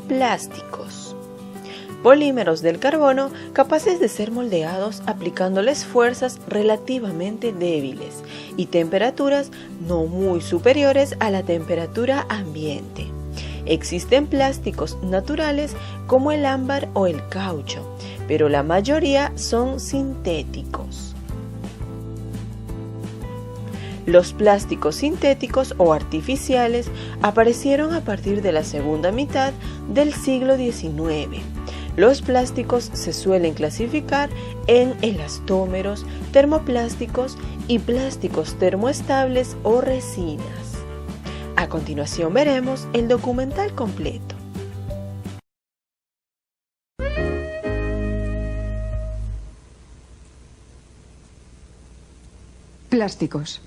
Plásticos. Polímeros del carbono capaces de ser moldeados aplicándoles fuerzas relativamente débiles y temperaturas no muy superiores a la temperatura ambiente. Existen plásticos naturales como el ámbar o el caucho, pero la mayoría son sintéticos. Los plásticos sintéticos o artificiales aparecieron a partir de la segunda mitad del siglo XIX. Los plásticos se suelen clasificar en elastómeros, termoplásticos y plásticos termoestables o resinas. A continuación veremos el documental completo. Plásticos.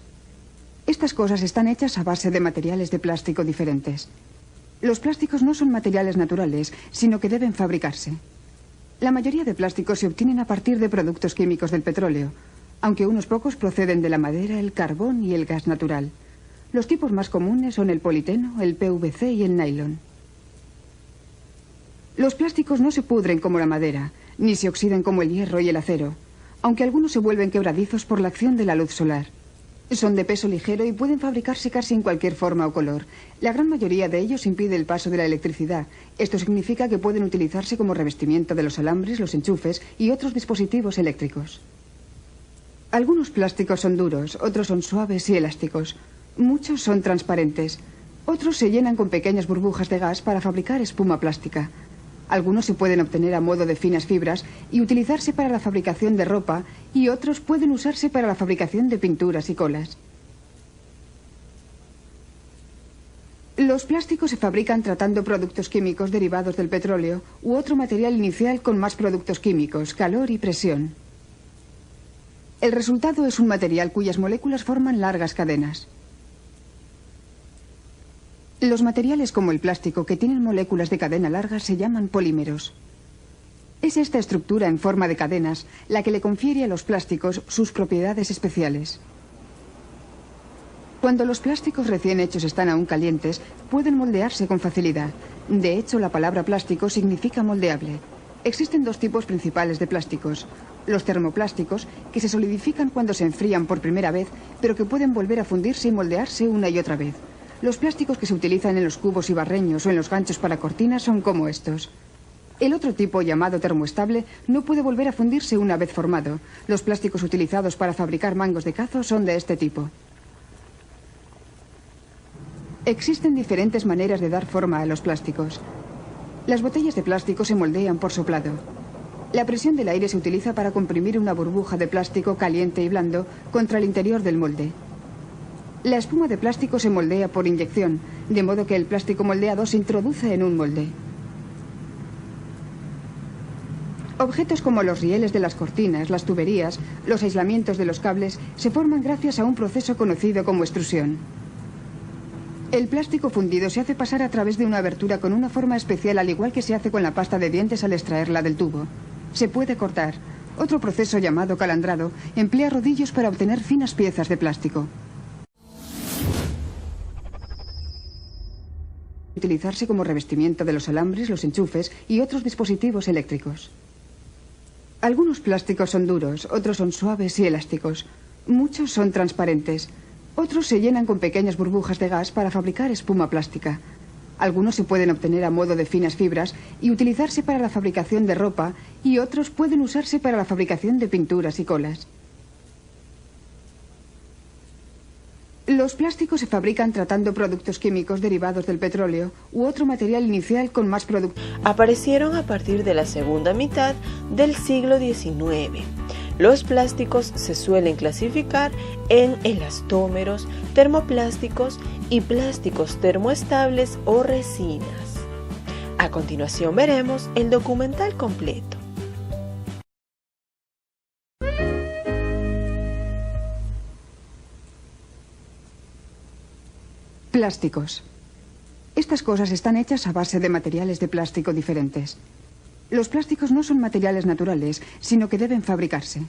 Estas cosas están hechas a base de materiales de plástico diferentes. Los plásticos no son materiales naturales, sino que deben fabricarse. La mayoría de plásticos se obtienen a partir de productos químicos del petróleo, aunque unos pocos proceden de la madera, el carbón y el gas natural. Los tipos más comunes son el politeno, el PVC y el nylon. Los plásticos no se pudren como la madera, ni se oxidan como el hierro y el acero, aunque algunos se vuelven quebradizos por la acción de la luz solar. Son de peso ligero y pueden fabricarse casi en cualquier forma o color. La gran mayoría de ellos impide el paso de la electricidad. Esto significa que pueden utilizarse como revestimiento de los alambres, los enchufes y otros dispositivos eléctricos. Algunos plásticos son duros, otros son suaves y elásticos. Muchos son transparentes. Otros se llenan con pequeñas burbujas de gas para fabricar espuma plástica. Algunos se pueden obtener a modo de finas fibras y utilizarse para la fabricación de ropa, y otros pueden usarse para la fabricación de pinturas y colas. Los plásticos se fabrican tratando productos químicos derivados del petróleo u otro material inicial con más productos químicos, calor y presión. El resultado es un material cuyas moléculas forman largas cadenas. Los materiales como el plástico que tienen moléculas de cadena larga se llaman polímeros. Es esta estructura en forma de cadenas la que le confiere a los plásticos sus propiedades especiales. Cuando los plásticos recién hechos están aún calientes, pueden moldearse con facilidad. De hecho, la palabra plástico significa moldeable. Existen dos tipos principales de plásticos. Los termoplásticos, que se solidifican cuando se enfrían por primera vez, pero que pueden volver a fundirse y moldearse una y otra vez. Los plásticos que se utilizan en los cubos y barreños o en los ganchos para cortinas son como estos. El otro tipo, llamado termoestable, no puede volver a fundirse una vez formado. Los plásticos utilizados para fabricar mangos de cazo son de este tipo. Existen diferentes maneras de dar forma a los plásticos. Las botellas de plástico se moldean por soplado. La presión del aire se utiliza para comprimir una burbuja de plástico caliente y blando contra el interior del molde. La espuma de plástico se moldea por inyección, de modo que el plástico moldeado se introduce en un molde. Objetos como los rieles de las cortinas, las tuberías, los aislamientos de los cables, se forman gracias a un proceso conocido como extrusión. El plástico fundido se hace pasar a través de una abertura con una forma especial, al igual que se hace con la pasta de dientes al extraerla del tubo. Se puede cortar. Otro proceso llamado calandrado emplea rodillos para obtener finas piezas de plástico. Utilizarse como revestimiento de los alambres, los enchufes y otros dispositivos eléctricos. Algunos plásticos son duros, otros son suaves y elásticos. Muchos son transparentes. Otros se llenan con pequeñas burbujas de gas para fabricar espuma plástica. Algunos se pueden obtener a modo de finas fibras y utilizarse para la fabricación de ropa, y otros pueden usarse para la fabricación de pinturas y colas. Los plásticos se fabrican tratando productos químicos derivados del petróleo u otro material inicial con más productos. Aparecieron a partir de la segunda mitad del siglo XIX. Los plásticos se suelen clasificar en elastómeros, termoplásticos y plásticos termoestables o resinas. A continuación veremos el documental completo. Plásticos. Estas cosas están hechas a base de materiales de plástico diferentes. Los plásticos no son materiales naturales, sino que deben fabricarse.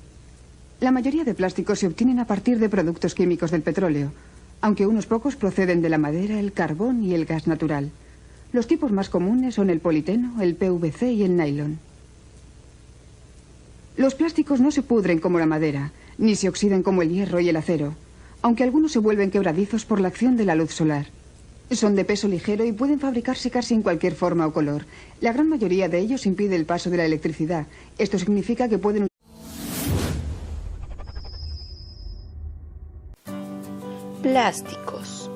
La mayoría de plásticos se obtienen a partir de productos químicos del petróleo, aunque unos pocos proceden de la madera, el carbón y el gas natural. Los tipos más comunes son el politeno, el PVC y el nylon. Los plásticos no se pudren como la madera, ni se oxidan como el hierro y el acero, aunque algunos se vuelven quebradizos por la acción de la luz solar. Son de peso ligero y pueden fabricarse casi en cualquier forma o color. La gran mayoría de ellos impide el paso de la electricidad. Esto significa que pueden... Plásticos.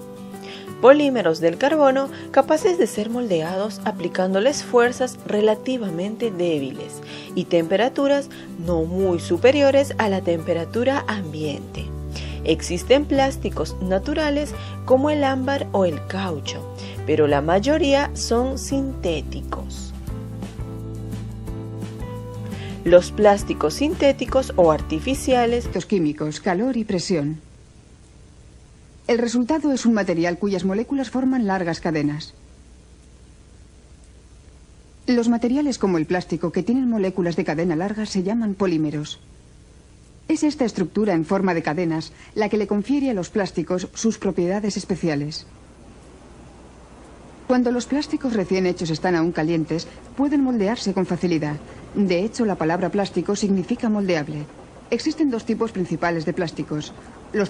Polímeros del carbono capaces de ser moldeados aplicándoles fuerzas relativamente débiles y temperaturas no muy superiores a la temperatura ambiente. Existen plásticos naturales como el ámbar o el caucho, pero la mayoría son sintéticos. Los plásticos sintéticos o artificiales, químicos, calor y presión. El resultado es un material cuyas moléculas forman largas cadenas. Los materiales como el plástico que tienen moléculas de cadena largas se llaman polímeros. Es esta estructura en forma de cadenas la que le confiere a los plásticos sus propiedades especiales. Cuando los plásticos recién hechos están aún calientes, pueden moldearse con facilidad. De hecho, la palabra plástico significa moldeable. Existen dos tipos principales de plásticos: los